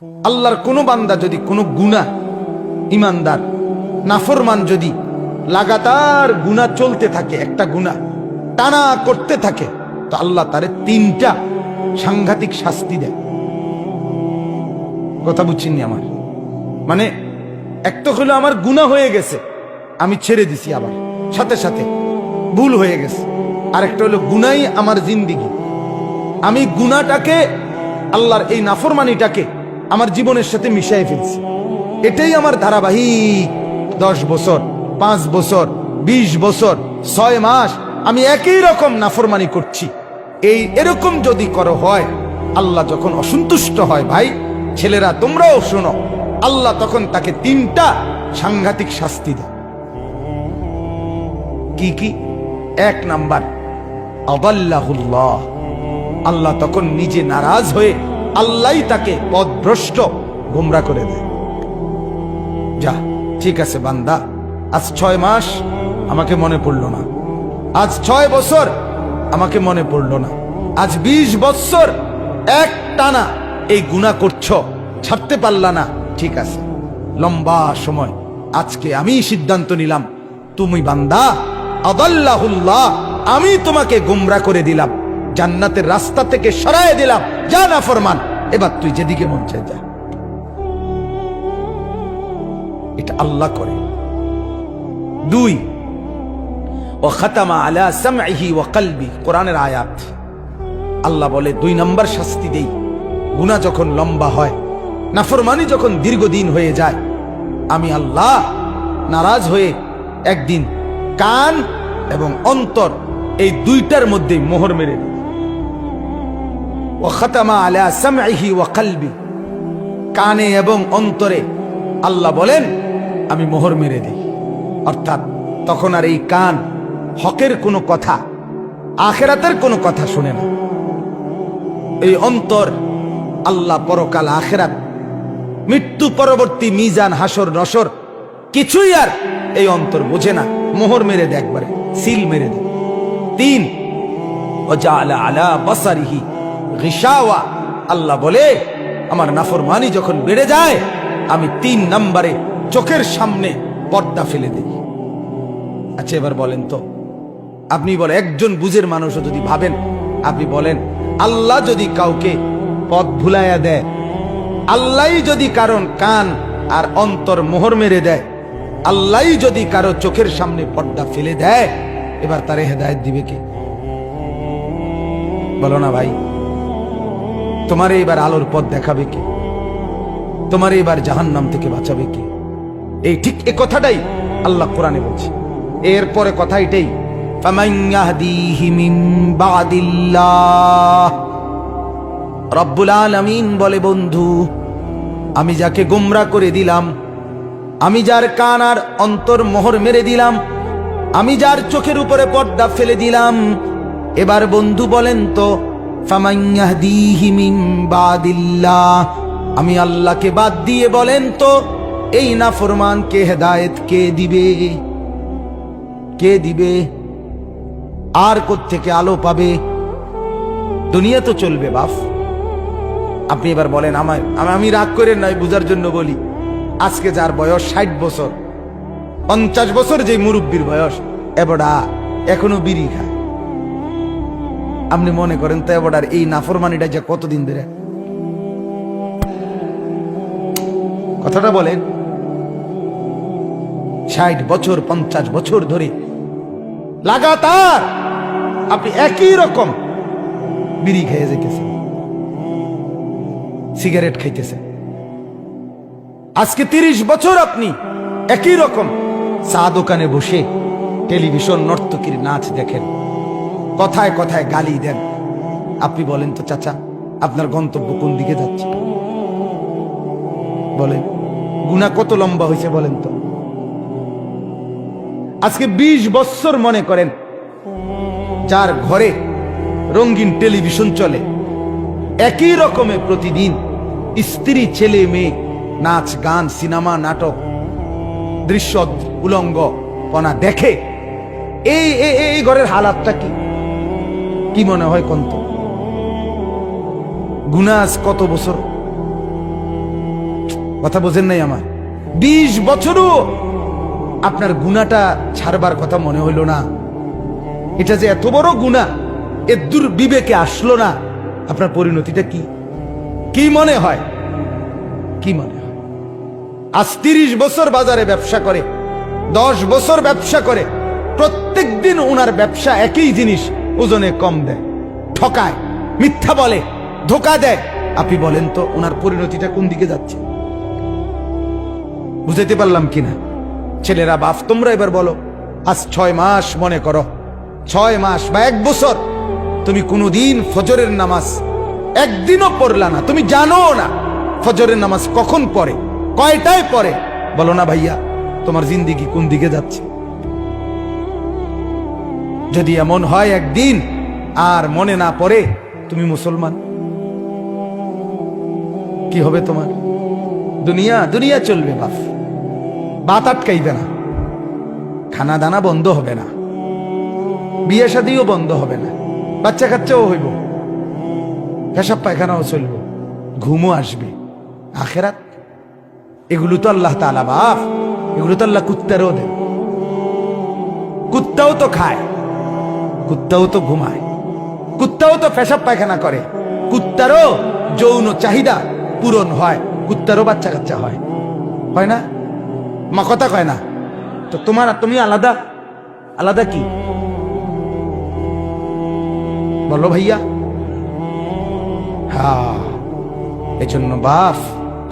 আল্লাহর কোন বান্দা যদি কোনো গুনাহ, ইমানদার নাফরমান যদি লাগাতার গুনাহ চলতে থাকে, একটা গুনাহ টানা করতে থাকে, তো আল্লাহ তারে 3টা সাংঘাতিক শাস্তি দেয়। কথা বুঝছেননি আমার? মানে একটা হলো আমার গুনাহ হয়ে গেছে, আমি ছেড়ে দিছি, আবার সাথে সাথে ভুল হয়ে গেছে। আরেকটা হলো গুনাহই আমার জিন্দেগি, আমি গুনাহটাকে, আল্লাহর এই নাফরমানিটাকে আমার জীবনের সাথে মিশিয়ে ফেলছি। এটাই আমার ধারাবাহিক 10 বছর, 5 বছর, 20 বছর, 6 মাস আমি একই রকম নাফরমানি করছি। এরকম যদি করো হয়, আল্লাহ যখন অসন্তুষ্ট হয়, ভাই ছেলেরা তোমরাও শোনো, আল্লাহ তখন তাকে 3টা সাংঘাতিক শাস্তি দেয়। কি কি? 1 নাম্বার, আদাল্লাহুল্লাহ, আল্লাহ তখন নিজে নারাজ হয়ে আল্লাহই তাকে পথভ্রষ্ট, গোমরা করে দেয়। যা, ঠিক আছে বান্দা, আজ 6 মাস আমাকে মনে পড়লো না, আজ 6 বছর আমাকে মনে পড়লো না, আজ 20 বছর এক টানা এই গুনাহ করছো, ছাড়তে পারলা না, ঠিক আছে, লম্বা সময় আজকে আমি সিদ্ধান্ত নিলাম, তুমি বান্দা, আদাল্লাহুল্লাহ, আমি তোমাকে গোমরা করে দিলাম, জান্নাতের রাস্তা থেকে সরায় দিলাম, যা নাফরমান, এবার তুই যেদিকে মন চায় যা। এটা আল্লাহ করে। 2, ও খাতামা আলা সামঈহি ওয়া কলবি, কোরআনের আয়াত। আল্লাহ বলে 2 নম্বর শাস্তি দেই, গুনাহ যখন লম্বা হয়, নাফরমানি যখন দীর্ঘদিন হয়ে যায়, আমি আল্লাহ নারাজ হয়ে একদিন কান এবং অন্তর, এই 2টার মধ্যে মোহর মেরে দিই। ও খাতামা আলা সামঈহি ওয়া কলবি, কানে এবং অন্তরে আল্লাহ বলেন আমি মোহর মেরে দিই। অর্থাৎ তখন আর এই কান হকের কোনো কথা, আখিরাতের কোনো কথা শুনে না। এই অন্তর আল্লাহ পরকাল, আখিরাত, মৃত্যু পরবর্তী মিজান, হাসর নসর কিছুই আর এই অন্তর বোঝে না, মোহর মেরে দেয়, একবারে সিল মেরে দেয়। 3, ওয়াজআলা আলা বাসারিহি গিশাওয়া, আল্লাহ বলে আমার নাফরমানি যখন বেড়ে যায়, আমি 3 নম্বরে চোখের সামনে পর্দা ফেলে দিই। আচ্ছা এবার বলেন তো, আপনি বলেন, একজন বুঝের মানুষও যদি ভাবেন, আপনি বলেন, আল্লাহ যদি কাউকে পথ ভুলাইয়া দেয়, আল্লাহ যদি কারণ কান আর অন্তর মোহর মেরে দেয়, আল্লাহ যদি কারো চোখের সামনে পর্দা ফেলে দেয়, এবার তারে হেদায়েত দিবে কে? বলো না ভাই, তোমারে এবার আলোর পথ দেখাবে কে? তোমারে এবার জাহান্নাম থেকে বাঁচাবে কে? এই ঠিক এই কথাটাই আল্লাহ কোরআনে বলছে। এরপরে কথা এটাই, ফামান ইয়াহদিহি মিন বাদিল্লাহ, রব্বুল আলামিন বলে, বন্ধু আমি যাকে গোমরা করে দিলাম, আমি যার কান আর অন্তর মোহর মেরে দিলাম, আমি যার চোখের উপরে পর্দা ফেলে দিলাম, এবার বন্ধু বলেন তো, ফামান ইয়াহদিহি মিন বাদিল্লাহ, আমি আল্লাহকে বাদ দিয়ে বলেন তো এই নাফরমানকে হেদায়েত কে দিবে? কে দিবে? আর কোত্থেকে আলো পাবে? দুনিয়া তো চলবে বাপ। আপনি এবার বলেন, আমি রাগ করে নাই, বুঝার জন্য বলি, আজকে যার বয়স 60 বছর, 50 বছর যে মুরব্বীর বয়স, এবড়া এখনো বিড়ি খায়, আপনি মনে করেন তো এবড়ার এই নাফরমানিটা যে কতদিন ধরে? কথাটা বলেন, 60 বছর 50 বছর ধরে লাগাতার আপনি একই রকম বিড়ি খেয়ে যেতেছেন, সিগারেট খাইতেছেন। আজকে 30 বছর আপনি একই রকম চা দোকানে বসে টেলিভিশন নর্তকীর নাচ দেখেন, কথায় কথায় গালি দেন। আপনি বলেন তো চাচা, আপনার গন্তব্য কোন দিকে যাচ্ছে? বলেন, গুনাহ কত লম্বা হয়েছে বলেন তো? আজকে 20 বছর মনে করেন যার ঘরে রঙিন টেলিভিশন চলে, একই রকমে প্রতিদিন স্ত্রী ছেলে মেয়ে নাচ গান সিনেমা নাটক দৃশ্য উলঙ্গ পনা দেখে, এই ঘরের হালাতটা কি মনে হয়? কত গুনাহ কত বছর কথা বোঝেন নাই আমার? 20 বছরও আপনার গুনাহটা ছাড়বার কথা মনে হইল না। এটা যে এত বড় গুনাহ, এর দূর বিবেকে আসলো না। আপনার পরিণতিটা কি কি মনে হয়? কি মনে হয়? আজ 30 বছর বাজারে ব্যবসা করে, 10 বছর ব্যবসা করে, প্রত্যেক দিন ওনার ব্যবসা একই জিনিস ওজনে কম দেয়, ঠকায়, মিথ্যা বলে, ধোকা দেয়। আপনি বলেন তো ওনার পরিণতিটা কোন দিকে যাচ্ছে? বুঝাইতে পারলাম কিনা? ছেলেরা, বাপ, তোমরা এবার বলো, আজ 6 মাস মনে করো, 6 মাস বা 1 বছর তুমি কোনোদিন ফজরের নামাজ একদিনও পড়লা না, তুমি জানো না ফজরের নামাজ কখন পড়ে, কয়টায় পড়ে। বলো না ভাইয়া, তোমার জিন্দেগি কোন দিকে যাচ্ছে? যদি এমন হয় একদিন আর মনে না পড়ে তুমি মুসলমান, কি হবে তোমার? দুনিয়া দুনিয়া চলবে, বাপ, বাত আটকাইবে না, খানা দানা বন্ধ হবে না, বিয়ে শাদিও বন্ধ হবে না, বাচ্চা কাচ্চাও হইব, পেশাব পায়খানাও চলব, ঘুমও আসবে। আখেরাত এগুলো তো আল্লাহ তাআলা, বাপ, এগুলো তো আল্লাহ কুত্তারও দেন। কুত্তাও তো খায়, কুত্তাও তো ঘুমায়, কুত্তাও তো পেশাব পায়খানা করে, কুত্তারও যৌন চাহিদা পূরণ হয়, কুত্তারও বাচ্চা কাচ্চা হয়, হয় না? মা কথা কয় না তো? তুমি আলাদা? আলাদা কি বলো ভাইয়া? হ্যাঁ, এই জন্য বাপ,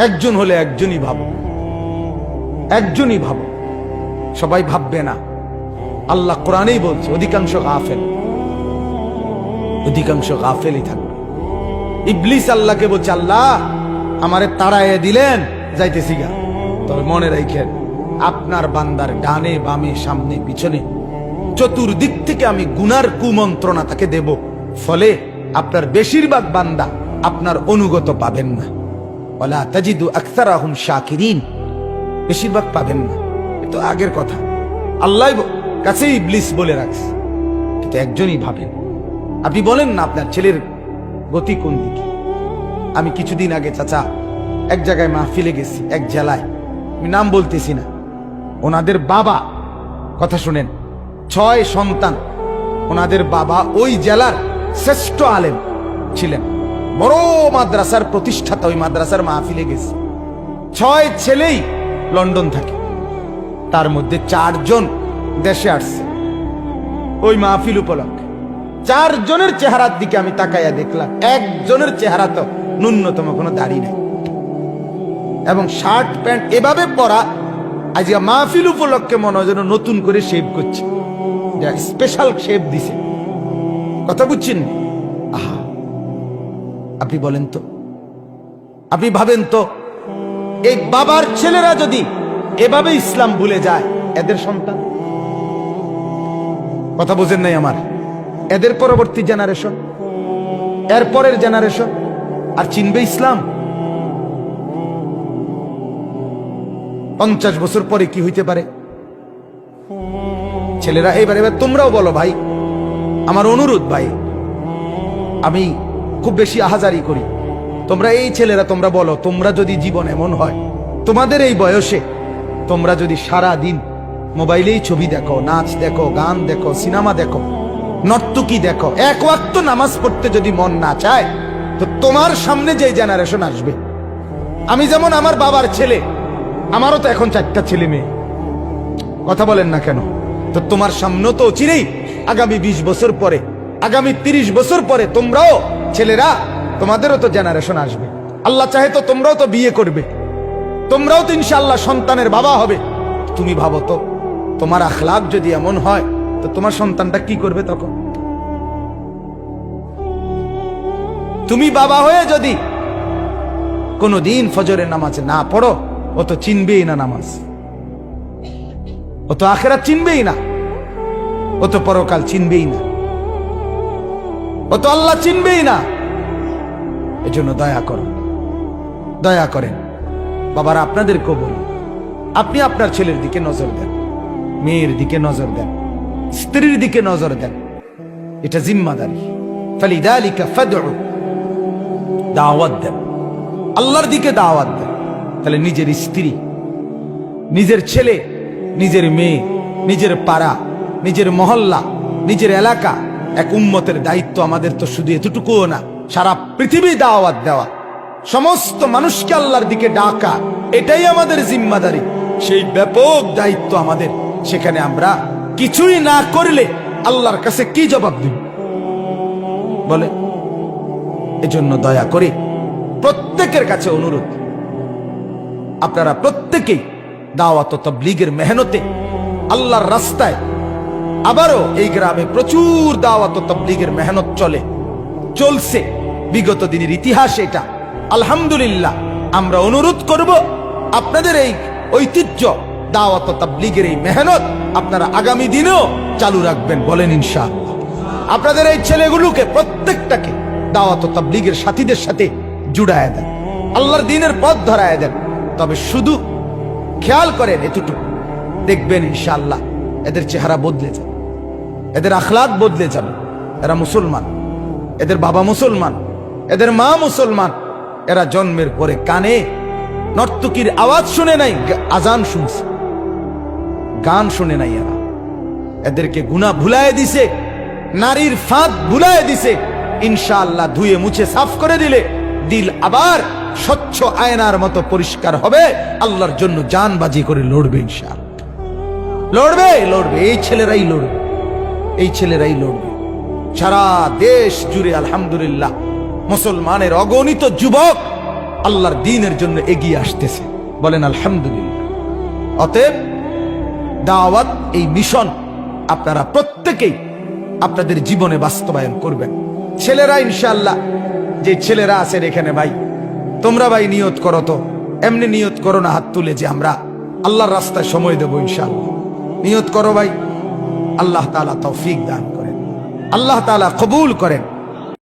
একজন হলে একজনই ভাবো, একজনই ভাবো, সবাই ভাববে না। আল্লাহ কোরআনেই বলছে অধিকাংশ গাফেল, অধিকাংশ গাফেলই থাকবে। ইবলিস আল্লাহকে বলছে, আল্লাহ আমারে তাড়াইয়া দিলেন, যাইতেছি গা, তবে মনে রাখেন আপনার বান্দার ডানে বামে সামনে পিছনে চতুর্দিক থেকে আমি গুনার কুমন্ত্রণা তাকে দেব, ফলে আপনার বেশিরভাগ বান্দা আপনার অনুগত পাবেন না। ওয়ালা তাজিদু আকসারাহুম শাকিরিন, বেশিরভাগ পাবেন না। এটা আগের কথা, আল্লাহ কাছে ইবলিস বলে রাখছে। কিন্তু একজনই ভাবেন। আপনি বলেন না আপনার ছেলের গতি কোন দিকে? আমি কিছুদিন আগে চাচা এক জায়গায় মাহফিলে গেছি, এক জেলায়, আমি নাম বলতেছি না। ওনাদের বাবা, কথা শুনেন, 6 সন্তান, ওনাদের বাবা ওই জেলার শ্রেষ্ঠ আলেম ছিলেন, বড় মাদ্রাসার প্রতিষ্ঠাতা। ওই মাদ্রাসার মাহফিলে গেছি, 6 ছেলেই লন্ডন থাকে, তার মধ্যে 4 জন দেশে আসছে ওই মাহফিল উপলক্ষে। 4 জনের চেহারার দিকে আমি তাকাইয়া দেখলাম, একজনের চেহারা তো ন্যূনতম কোনো দাড়ি নেই, এবং শার্ট প্যান্ট এভাবে পরা, আজ মাহফিল উপলক্ষে মনে হয় যেন নতুন করে শেভ করছে, স্পেশাল শেভ দিছে। কথা বুঝছেন? আহা, আপনি বলেন তো, আপনি ভাবেন তো, এই বাবার ছেলেরা যদি এভাবে ইসলাম ভুলে যায়, এদের সন্তান, কথা বুঝেন নাই আমার, এদের পরবর্তী জেনারেশন, এর পরের জেনারেশন আর চিনবে ইসলাম? 50 বছর পরে কি হইতে পারে? ছেলেরা এবার তোমরাও বলো ভাই, আমার অনুরোধ ভাই, আমি খুব বেশি আহাজারি করি, তোমরা এই ছেলেরা তোমরা বলো, তোমরা যদি জীবন এমন হয়, তোমাদের এই বয়সে তোমরা যদি সারা দিন মোবাইলেই ছবি দেখো, নাচ দেখো, গান দেখো, সিনেমা দেখো, নর্তকী দেখো, এক ওয়াক্ত নামাজ পড়তে যদি মন না চায়, তো তোমার সামনে যে জেনারেশন আসবে, আমি যেমন আমার বাবার ছেলে, আমারও তো এখন 4টা ছেলে মেয়ে, কথা বলেন না কেন? তো তোমার সামনে তো চিরেই আগামী 20 বছর পরে, আগামী 30 বছর পরে তোমরাও ছেলেরা, তোমাদেরও তো জেনারেশন আসবে। আল্লাহ চাহে তো তোমরাও তো বিয়ে করবে, তোমরাও তো ইনশাআল্লাহ সন্তানের বাবা হবে। তুমি ভাবো তো, তোমার আখলাক যদি এমন হয়, তো তোমার সন্তানটা কি করবে তখন? তুমি বাবা হয়ে যদি কোনদিন ফজরের নামাজে না পড়ো, ও তো চিনবেই না নামাজ, ও তো আখেরাত চিনবেই না, ও তো পরকাল চিনবেই না, ও তো আল্লাহ চিনবেই না। এজন্য দয়া করো, দয়া করেন বাবারা, আপনাদেরকেও বলি, আপনি আপনার ছেলের দিকে নজর দেন, মেয়ের দিকে নজর দেন, স্ত্রীর দিকে নজর দেন, এটা জিম্মাদারি। ফালিযালিকা ফাদউ, দাওয়াত দেন, আল্লাহর দিকে দাওয়াত দেন, তাহলে নিজের স্ত্রী, নিজের ছেলে, নিজের মেয়ে, নিজের পাড়া, নিজের মহল্লা, নিজের এলাকা, এক উম্মতের দায়িত্ব আমাদের তো শুধু এতটুকুও না, সারা পৃথিবী দাওয়াত দেওয়া, সমস্ত মানুষকে আল্লাহর দিকে ডাকা, এটাই আমাদের জিম্মাদারি। সেই ব্যাপক দায়িত্ব আমাদের, সেখানে আমরা কিছুই না করলে আল্লাহর কাছে কি জবাব দিব বলে? এজন্য দয়া করে প্রত্যেকের কাছে অনুরোধ, আপনারা প্রত্যেকেই দাওয়াত ও তাবলীগের মেহনতে আল্লাহর রাস্তায়, আবারও এই গ্রামে প্রচুর দাওয়াত ও তাবলীগের মেহনত চলছে, বিগত দিনের ইতিহাস এটা। আলহামদুলিল্লাহ, আমরা অনুরোধ করব আপনাদের এই ঐতিহ্য দাওয়াত ও তাবলীগের এই মেহনত আপনারা আগামী দিনেও চালু রাখবেন, বলেন ইনশাআল্লাহ। আপনাদের এই ছেলেগুলোকে প্রত্যেকটাকে দাওয়াত ও তাবলীগের সাথীদের সাথে জুড়ায় দেন, আল্লাহর দ্বীনের পথ ধরায় দেন। তবে শুধু খেয়াল করেন এতটুকু, দেখবেন ইনশাআল্লাহ এদের চেহারা বদলে যাবে, এদের আখলাক বদলে যাবে। এরা মুসলমান, এদের বাবা মুসলমান, এদের মা মুসলমান। এরা জন্মের পরে কানে নর্তকীর আওয়াজ শুনে নাই, আজান শুনছে, গান শুনে নাই। এদেরকে গুনাহ ভুলায় দিছে, নারীর ফাঁদ ভুলায় দিছে। ইনশাআল্লাহ ধুয়ে মুছে সাফ করে দিলে দিল আবার স্বচ্ছ আয়নার মতো পরিষ্কার হবে, আল্লাহর জন্য জান বাজি করে লড়বে ইনশাআল্লাহ। লড়বে এই ছেলেরাই লড়বে, এই ছেলেরাই লড়বে। সারা দেশ জুড়ে আলহামদুলিল্লাহ মুসলমানের অগণিত যুবক আল্লাহর দ্বীনের জন্য এগিয়ে আসতেছে, বলেন আলহামদুলিল্লাহ। অতএব দাওয়াত, এই মিশন আপনারা প্রত্যেকেই আপনাদের জীবনে বাস্তবায়ন করবেন। ছেলেরা ইনশাআল্লাহ, যে ছেলেরা আছেন এখানে, ভাই তোমরা ভাই নিয়ত করো, তো এমনি নিয়ত করো না হাত তুলে যে আমরা আল্লাহর রাস্তায় সময় দেবো ইনশাআল্লাহ। নিয়ত করো ভাই, আল্লাহ তাআলা তৌফিক দান করেন, আল্লাহ তাআলা কবুল করেন।